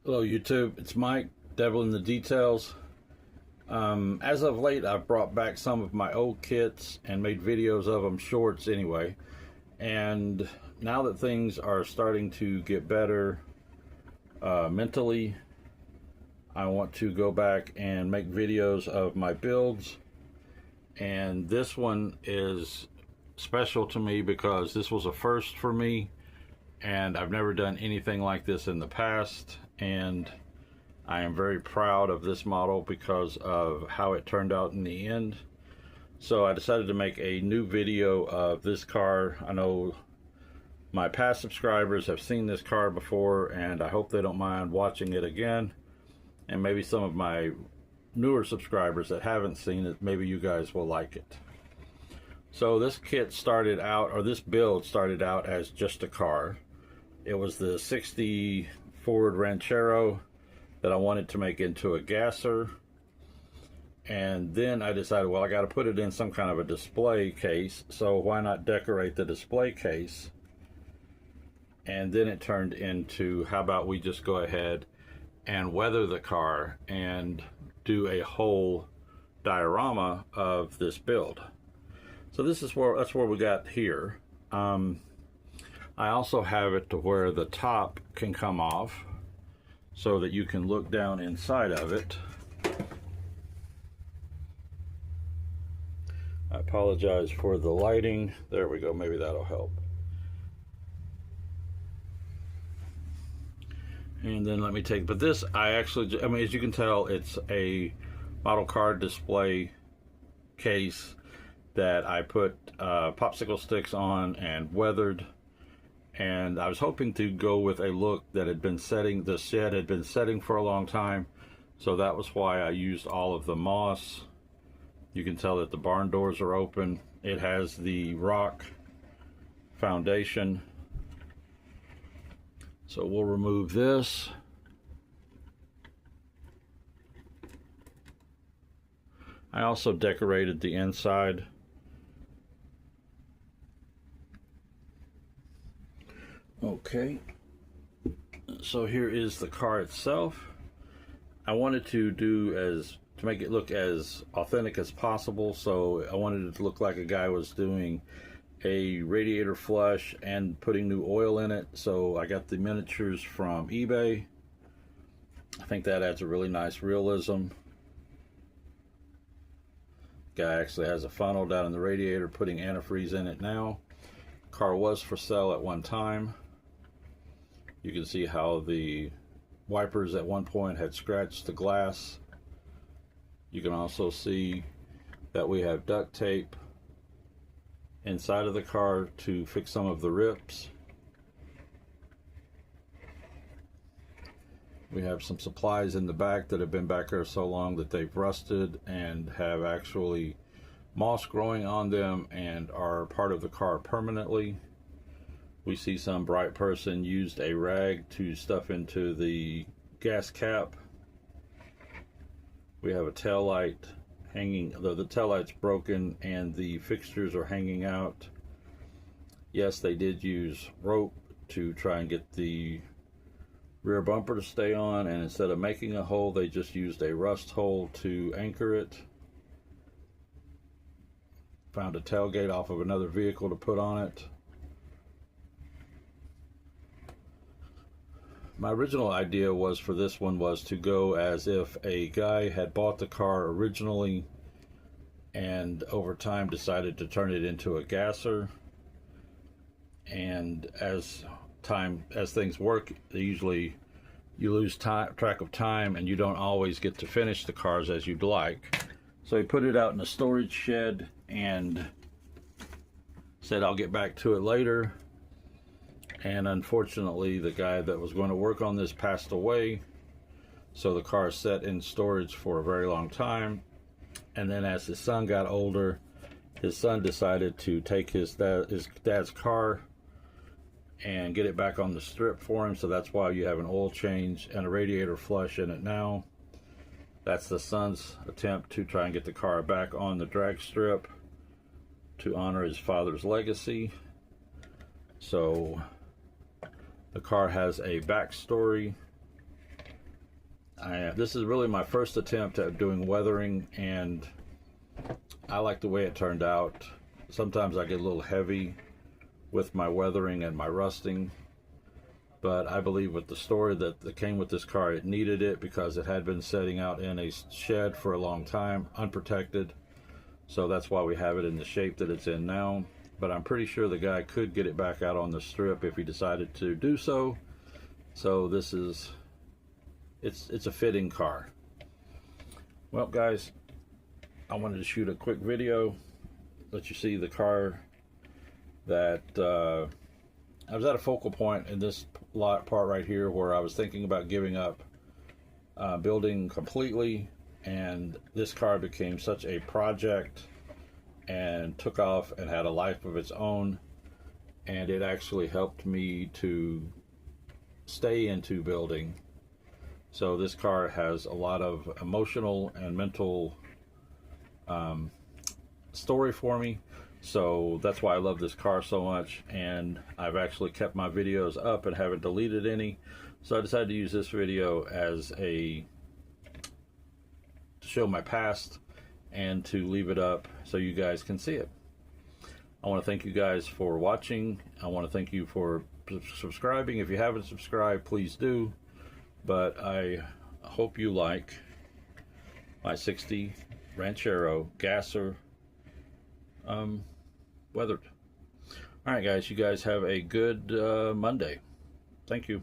Hello YouTube, it's Mike, Devil in the Details. As of late, I've brought back some of my old kits and made videos of them, shorts anyway. And now that things are starting to get better mentally, I want to go back and make videos of my builds. And this one is special to me because this was a first for me. And I've never done anything like this in the past, and I am very proud of this model because of how it turned out in the end. So I decided to make a new video of this car. I know my past subscribers have seen this car before, and I hope they don't mind watching it again. And maybe some of my newer subscribers that haven't seen it, maybe you guys will like it. So this kit started out, or this build started out as just a car. It was the 60 Ford Ranchero that I wanted to make into a gasser. And then I decided, well, I got to put it in some kind of a display case, so why not decorate the display case? And then it turned into, how about we just go ahead and weather the car and do a whole diorama of this build. So that's where we got here. I also have it to where the top can come off so that you can look down inside of it. I apologize for the lighting. There we go, maybe that'll help. And then let me take, but this, I mean, as you can tell, it's a model car display case that I put popsicle sticks on and weathered. And I was hoping to go with a look that had been setting, the shed had been setting for a long time. So that was why I used all of the moss. You can tell that the barn doors are open. It has the rock foundation. So we'll remove this. I also decorated the inside. Okay, so here is the car itself. I wanted to make it look as authentic as possible, so I wanted it to look like a guy was doing a radiator flush and putting new oil in it. So I got the miniatures from eBay. I think that adds a really nice realism. Guy actually has a funnel down in the radiator, putting antifreeze in it now. Car was for sale at one time. You can see how the wipers at one point had scratched the glass. You can also see that we have duct tape inside of the car to fix some of the rips. We have some supplies in the back that have been back there so long that they've rusted and have actually moss growing on them and are part of the car permanently. We see some bright person used a rag to stuff into the gas cap. We have a tail light hanging, though the tail light's broken and the fixtures are hanging out. Yes, they did use rope to try and get the rear bumper to stay on, and instead of making a hole, they just used a rust hole to anchor it. Found a tailgate off of another vehicle to put on it. My original idea was for this one was to go as if a guy had bought the car originally and over time decided to turn it into a gasser. And as things work, usually you lose track of time and you don't always get to finish the cars as you'd like. So he put it out in a storage shed and said I'll get back to it later. And unfortunately, the guy that was going to work on this passed away. So the car sat in storage for a very long time. And then as his son got older, his son decided to take his dad's car and get it back on the strip for him. So that's why you have an oil change and a radiator flush in it now. That's the son's attempt to try and get the car back on the drag strip to honor his father's legacy. So the car has a backstory This is really my first attempt at doing weathering, and I like the way it turned out. Sometimes I get a little heavy with my weathering and my rusting, but I believe with the story that came with this car, it needed it because it had been sitting out in a shed for a long time, unprotected. So that's why we have it in the shape that it's in now. But I'm pretty sure the guy could get it back out on the strip if he decided to do so. So this is, it's a fitting car. Well, guys, I wanted to shoot a quick video, let you see the car that I was at a focal point in this part right here where I was thinking about giving up building completely, and this car became such a project and took off and had a life of its own, and it actually helped me to stay into building. So this car has a lot of emotional and mental story for me, so that's why I love this car so much. And I've actually kept my videos up and haven't deleted any, so I decided to use this video as to show my past and to leave it up so you guys can see it. I want to thank you guys for watching. I want to thank you for subscribing. If you haven't subscribed, please do. But I hope you like my 60 Ranchero gasser weathered. All right, guys, you guys have a good Monday. Thank you.